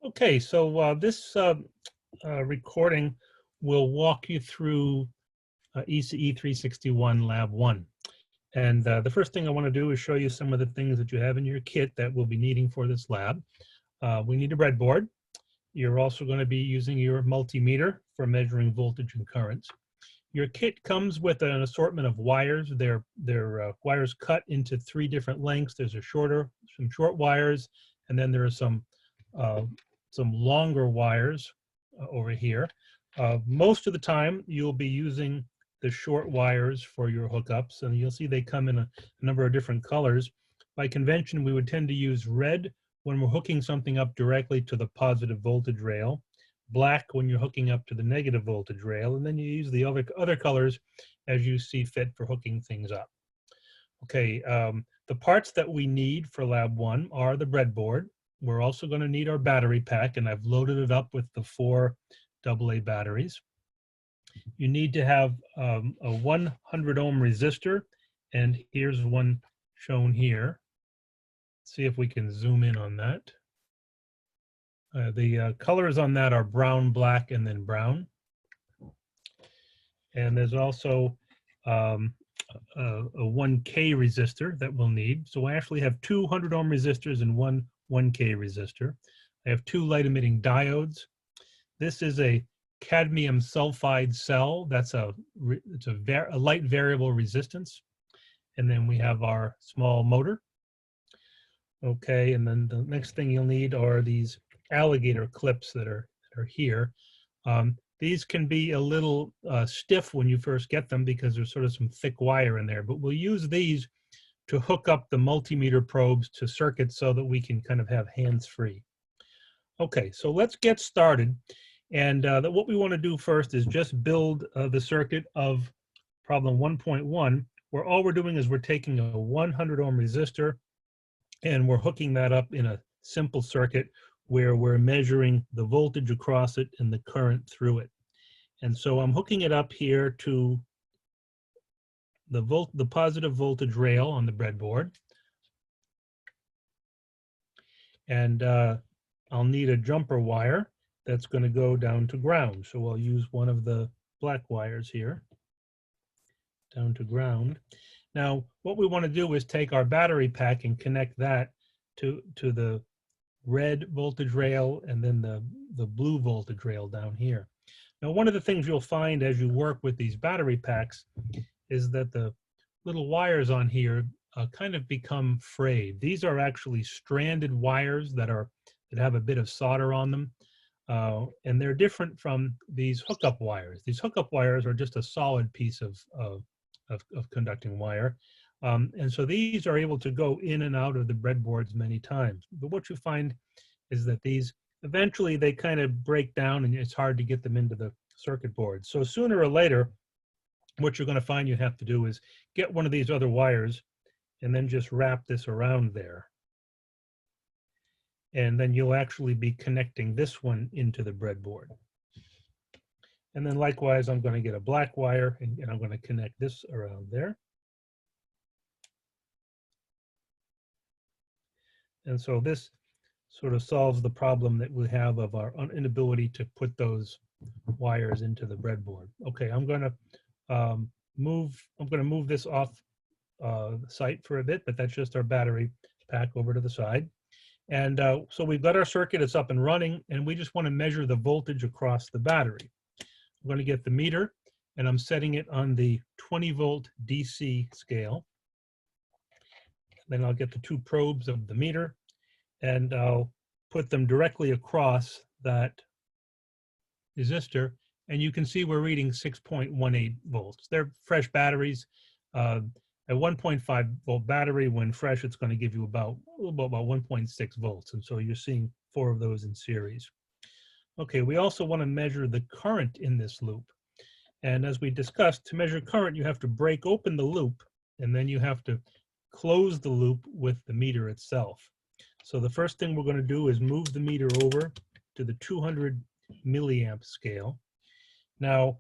Okay, so this recording will walk you through ECE 361 Lab 1. And the first thing I want to do is show you some of the things that you have in your kit that we'll be needing for this lab. We need a breadboard. You're also going to be using your multimeter for measuring voltage and currents. Your kit comes with an assortment of wires. They're wires cut into 3 different lengths. There's some short wires, and then there are some longer wires over here. Most of the time, you'll be using the short wires for your hookups, and you'll see they come in a number of different colors. By convention, we would tend to use red when we're hooking something up directly to the positive voltage rail, black when you're hooking up to the negative voltage rail, and then you use the other colors as you see fit for hooking things up. Okay, the parts that we need for Lab 1 are the breadboard. We're also going to need our battery pack, and I've loaded it up with the 4 AA batteries. You need to have a 100 ohm resistor, and here's one shown here. Let's see if we can zoom in on that. The colors on that are brown, black, and then brown. And there's also a 1K resistor that we'll need. So I actually have 2 100 ohm resistors and one 1K resistor. I have 2 light emitting diodes. This is a cadmium sulfide cell. That's a light variable resistance. And then we have our small motor. Okay, and then the next thing you'll need are these alligator clips that are here. These can be a little stiff when you first get them because there's sort of some thick wire in there, but we'll use these to hook up the multimeter probes to circuits so that we can kind of have hands-free. Okay, so let's get started. And what we want to do first is just build the circuit of problem 1.1, where all we're doing is we're taking a 100 ohm resistor and we're hooking that up in a simple circuit where we're measuring the voltage across it and the current through it. And so I'm hooking it up here to the positive voltage rail on the breadboard. And I'll need a jumper wire that's going to go down to ground. So I'll use one of the black wires here down to ground. Now, what we want to do is take our battery pack and connect that to the red voltage rail and then the blue voltage rail down here. Now, one of the things you'll find as you work with these battery packs is that the little wires on here kind of become frayed. These are actually stranded wires that have a bit of solder on them, and they're different from these hookup wires. These hookup wires are just a solid piece of conducting wire. And so these are able to go in and out of the breadboards many times. But what you find is that these, eventually they kind of break down and it's hard to get them into the circuit board. So sooner or later, what you're going to find you have to do is get one of these other wires and then just wrap this around there. And then you'll actually be connecting this one into the breadboard. And then likewise, I'm going to get a black wire and I'm going to connect this around there. And so this sort of solves the problem that we have of our inability to put those wires into the breadboard. Okay, I'm going to move this off the site for a bit, but that's just our battery pack over to the side. And so we've got our circuit, it's up and running, and we just want to measure the voltage across the battery. I'm going to get the meter, and I'm setting it on the 20 volt DC scale. Then I'll get the 2 probes of the meter, and I'll put them directly across that resistor, and you can see we're reading 6.18 volts. They're fresh batteries. A 1.5 volt battery, when fresh, it's going to give you about 1.6 volts, and so you're seeing 4 of those in series. Okay, we also want to measure the current in this loop. And as we discussed, to measure current, you have to break open the loop, and then you have to close the loop with the meter itself. So the first thing we're going to do is move the meter over to the 200 milliamp scale. Now,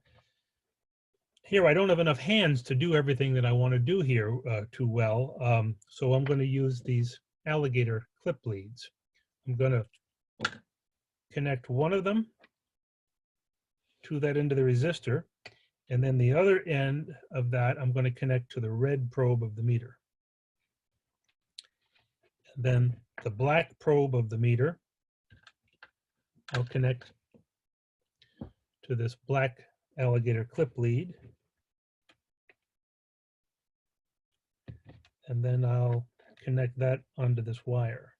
here I don't have enough hands to do everything that I want to do here too well, so I'm going to use these alligator clip leads. I'm going to connect one of them to that end of the resistor, and then the other end of that I'm going to connect to the red probe of the meter. And then the black probe of the meter I'll connect to this black alligator clip lead, and then I'll connect that onto this wire.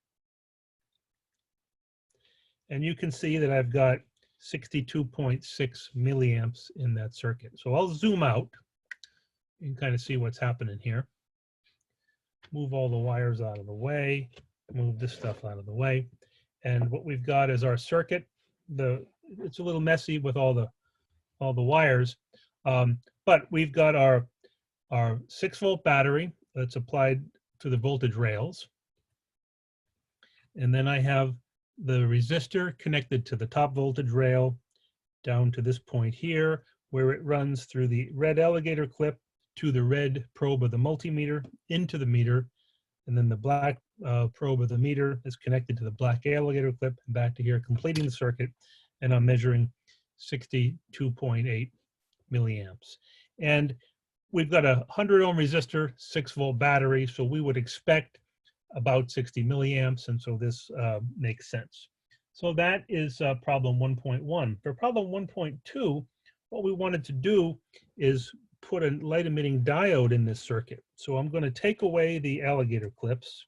And you can see that I've got 62.6 milliamps in that circuit. So I'll zoom out and kind of see what's happening here. Move all the wires out of the way, move this stuff out of the way. And what we've got is our circuit. It's a little messy with all the wires, but we've got our 6-volt battery that's applied to the voltage rails. And then I have the resistor connected to the top voltage rail down to this point here, where it runs through the red alligator clip to the red probe of the multimeter into the meter. And then the black probe of the meter is connected to the black alligator clip and back to here, completing the circuit. And I'm measuring 62.8 milliamps. And we've got a 100 ohm resistor, 6-volt battery, so we would expect about 60 milliamps, and so this makes sense. So that is problem 1.1. For problem 1.2, what we wanted to do is put a light emitting diode in this circuit. So I'm going to take away the alligator clips.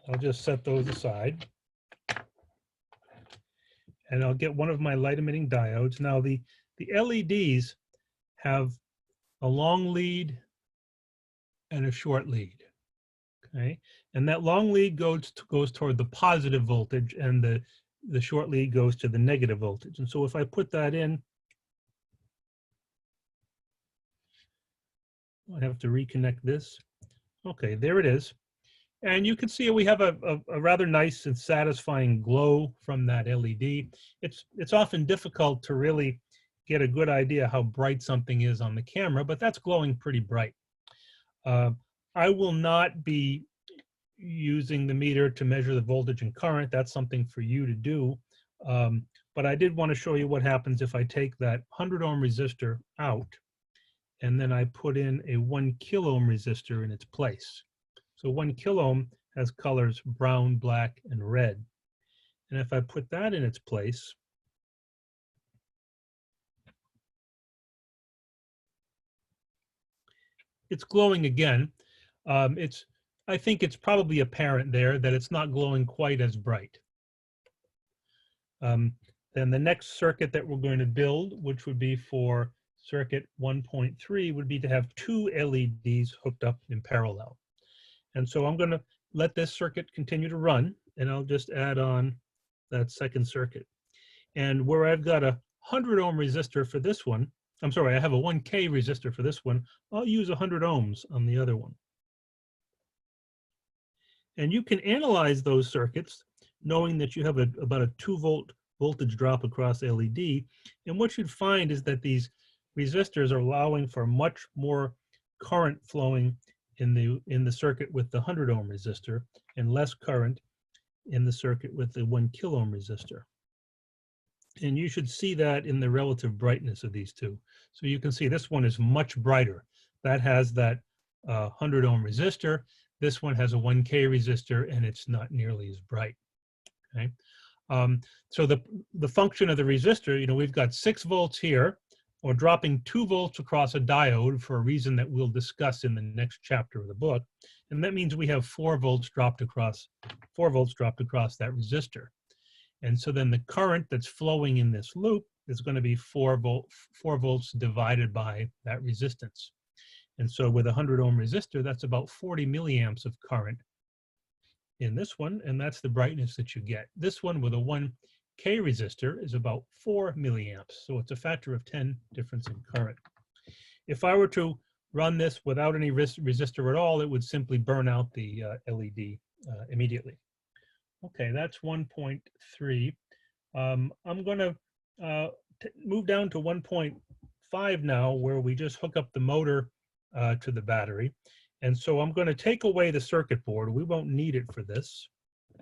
I'll just set those aside. And I'll get one of my light emitting diodes. Now the LEDs have a long lead and a short lead, okay? And that long lead goes toward the positive voltage, and the short lead goes to the negative voltage. And so if I put that in, I have to reconnect this. Okay, there it is. And you can see we have a rather nice and satisfying glow from that LED. It's often difficult to really get a good idea how bright something is on the camera, but that's glowing pretty bright. I will not be using the meter to measure the voltage and current. That's something for you to do. But I did want to show you what happens if I take that 100 ohm resistor out and then I put in a 1 kilo ohm resistor in its place. So 1 kilo ohm has colors brown, black, and red. And if I put that in its place, it's glowing again. I think it's probably apparent there that it's not glowing quite as bright. Then the next circuit that we're going to build, which would be for circuit 1.3, would be to have 2 LEDs hooked up in parallel. And so I'm going to let this circuit continue to run, and I'll just add on that second circuit. And where I've got a 100 ohm resistor for this one, I'm sorry, I have a 1K resistor for this one, I'll use 100 ohms on the other one. And you can analyze those circuits knowing that you have about a 2-volt voltage drop across LED. And what you'd find is that these resistors are allowing for much more current flowing in the circuit with the 100 ohm resistor and less current in the circuit with the 1 kilo ohm resistor. And you should see that in the relative brightness of these two. So you can see this one is much brighter. That has that 100 ohm resistor. This one has a 1K resistor, and it's not nearly as bright. Okay. So the function of the resistor, we've got 6 volts here. Or dropping 2 volts across a diode for a reason that we'll discuss in the next chapter of the book. And that means we have 4 volts dropped across that resistor. And so then the current that's flowing in this loop is going to be 4 volts divided by that resistance. And so with a 100 ohm resistor, that's about 40 milliamps of current in this one, and that's the brightness that you get. This one with a 1K resistor is about 4 milliamps, so it's a factor of 10 difference in current. If I were to run this without any resistor at all, it would simply burn out the LED immediately. Okay, that's 1.3. I'm going to move down to 1.5 now, where we just hook up the motor to the battery. And so I'm going to take away the circuit board. We won't need it for this.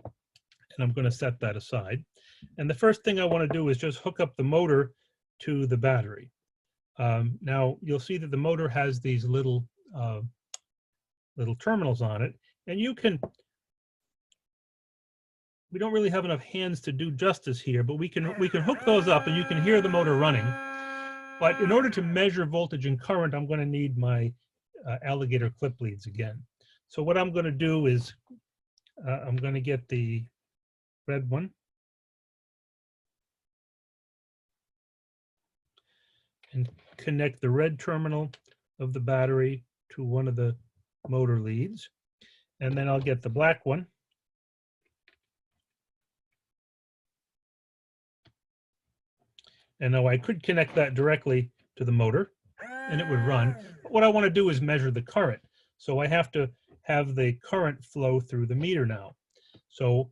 And I'm going to set that aside. And the first thing I want to do is just hook up the motor to the battery. Now you'll see that the motor has these little terminals on it, and we don't really have enough hands to do justice here, but we can hook those up, and you can hear the motor running. But in order to measure voltage and current, I'm going to need my alligator clip leads again. So what I'm going to do is I'm going to get the red one. And connect the red terminal of the battery to one of the motor leads. And then I'll get the black one. And now I could connect that directly to the motor and it would run. But what I want to do is measure the current. So I have to have the current flow through the meter now. So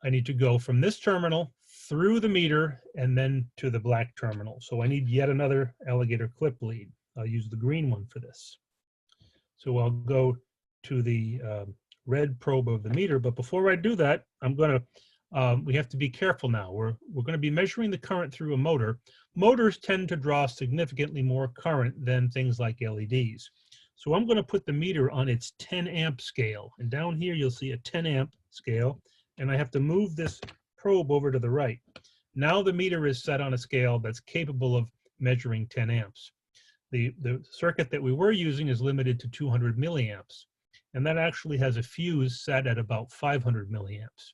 I need to go from this terminal through the meter and then to the black terminal. So I need yet another alligator clip lead. I'll use the green one for this. So I'll go to the red probe of the meter, but before I do that, we have to be careful now. We're going to be measuring the current through a motor. Motors tend to draw significantly more current than things like LEDs. So I'm going to put the meter on its 10 amp scale. And down here, you'll see a 10 amp scale. And I have to move this probe over to the right. Now the meter is set on a scale that's capable of measuring 10 amps. The circuit that we were using is limited to 200 milliamps. And that actually has a fuse set at about 500 milliamps.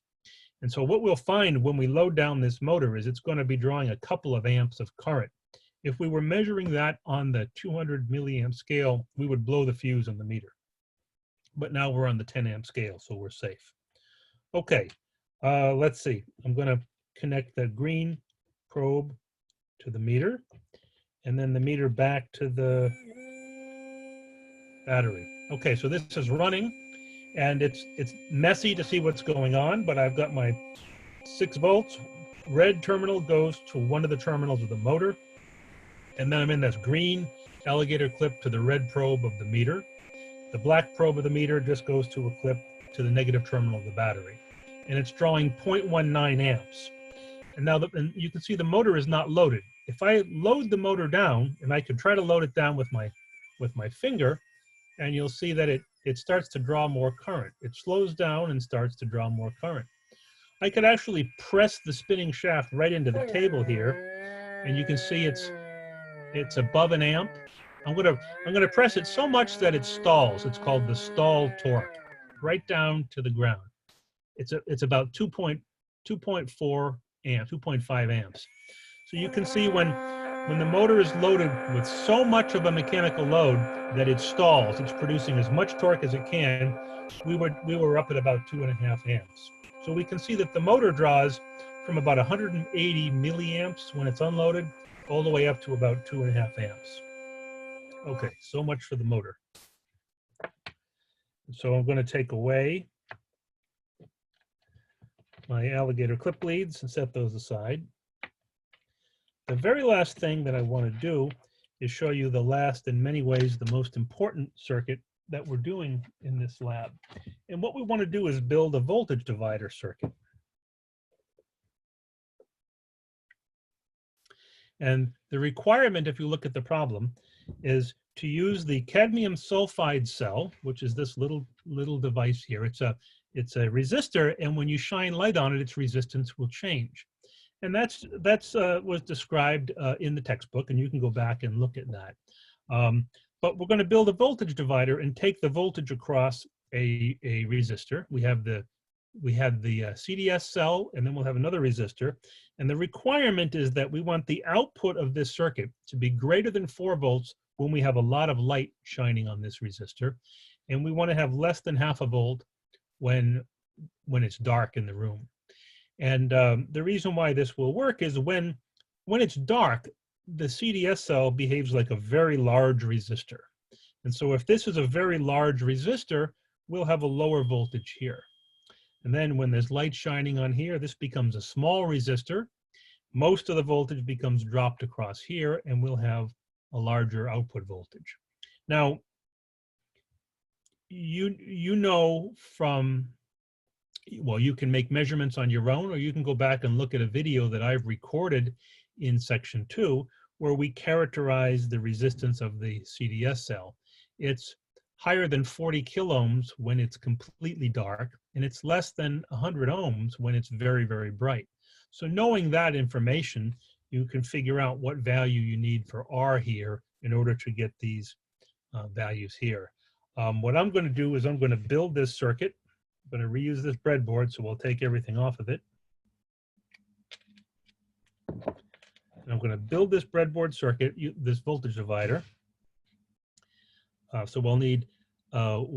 And so what we'll find when we load down this motor is it's going to be drawing a couple of amps of current. If we were measuring that on the 200 milliamp scale, we would blow the fuse on the meter. But now we're on the 10 amp scale, so we're safe. Okay, let's see. I'm going to connect the green probe to the meter and then the meter back to the battery. Okay, so this is running and it's messy to see what's going on, but I've got my 6 volts. Red terminal goes to one of the terminals of the motor, and then I'm in this green alligator clip to the red probe of the meter. The black probe of the meter just goes to a clip to the negative terminal of the battery, and it's drawing 0.19 amps. And now and you can see the motor is not loaded. If I load the motor down, and I could try to load it down with my finger, and you'll see that it starts to draw more current. It slows down and starts to draw more current. I could actually press the spinning shaft right into the table here, and you can see it's above an amp. I'm gonna press it so much that it stalls. It's called the stall torque, right down to the ground. It's about 2.4 amps, 2.5 amps. So you can see when the motor is loaded with so much of a mechanical load that it stalls, it's producing as much torque as it can. We were up at about 2.5 amps. So we can see that the motor draws from about 180 milliamps when it's unloaded, all the way up to about 2.5 amps. Okay, so much for the motor. So I'm going to take away my alligator clip leads and set those aside. The very last thing that I want to do is show you the last, in many ways, the most important circuit that we're doing in this lab. And what we want to do is build a voltage divider circuit. And the requirement, if you look at the problem, is to use the cadmium sulfide cell, which is this little device here. It's a resistor, and when you shine light on it, its resistance will change. And that's was described in the textbook, and you can go back and look at that. But we're going to build a voltage divider and take the voltage across a resistor. We had the CDS cell, and then we'll have another resistor. And the requirement is that we want the output of this circuit to be greater than 4 volts when we have a lot of light shining on this resistor. And we want to have less than half a volt when it's dark in the room. And the reason why this will work is when it's dark, the CDS cell behaves like a very large resistor. And so if this is a very large resistor, we'll have a lower voltage here. And then when there's light shining on here, this becomes a small resistor. Most of the voltage becomes dropped across here, and we'll have a larger output voltage. Now, you know from, well, you can make measurements on your own, or you can go back and look at a video that I've recorded in section 2, where we characterize the resistance of the CDS cell. It's higher than 40 kiloohms when it's completely dark, and it's less than 100 ohms when it's very, very bright. So knowing that information, you can figure out what value you need for R here in order to get these values here. What I'm going to do is I'm going to build this circuit. I'm going to reuse this breadboard, so we'll take everything off of it. And I'm going to build this breadboard circuit, this voltage divider. So we'll need I'll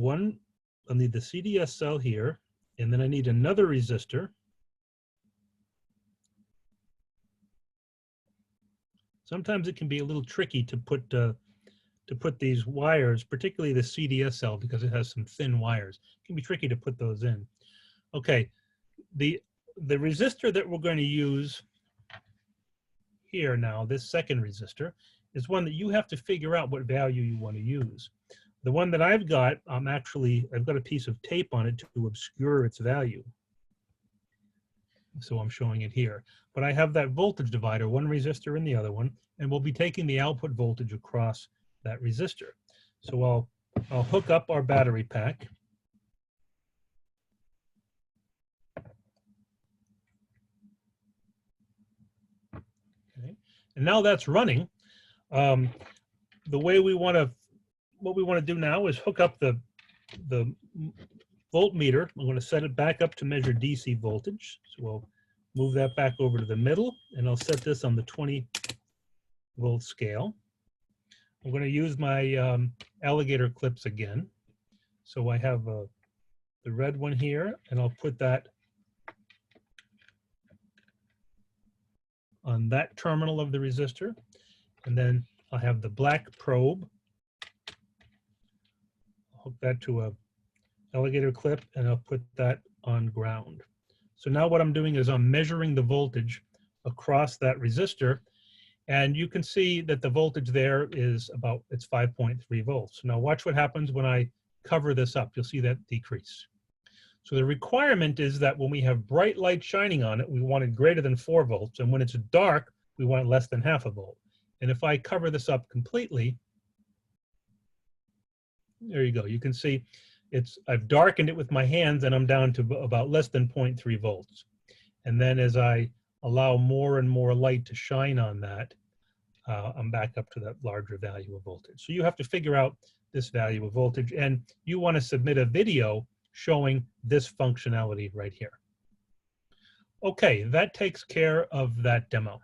need the CDS cell here, and then I need another resistor. Sometimes it can be a little tricky to put these wires, particularly the CDS cell, because it has some thin wires. It can be tricky to put those in. Okay, the resistor that we're going to use here now, this second resistor, is one that you have to figure out what value you want to use. The one that I've got, I've got a piece of tape on it to obscure its value. So I'm showing it here. But I have that voltage divider, one resistor in the other one, and we'll be taking the output voltage across that resistor. So I'll hook up our battery pack. Okay. And now that's running. What we want to do now is hook up the voltmeter. I'm going to set it back up to measure DC voltage. So we'll move that back over to the middle, and I'll set this on the 20 volt scale. I'm going to use my alligator clips again. So I have the red one here, and I'll put that on that terminal of the resistor. And then I'll have the black probe. I'll hook that to a alligator clip, and I'll put that on ground. So now what I'm doing is I'm measuring the voltage across that resistor, and you can see that the voltage there is it's 5.3 volts. Now watch what happens when I cover this up. You'll see that decrease. So the requirement is that when we have bright light shining on it, we want it greater than 4 volts, and when it's dark, we want less than half a volt. And if I cover this up completely, there you go. You can see I've darkened it with my hands, and I'm down to about less than 0.3 volts. And then as I allow more and more light to shine on that, I'm back up to that larger value of voltage. So you have to figure out this value of voltage, and you want to submit a video showing this functionality right here. Okay, that takes care of that demo.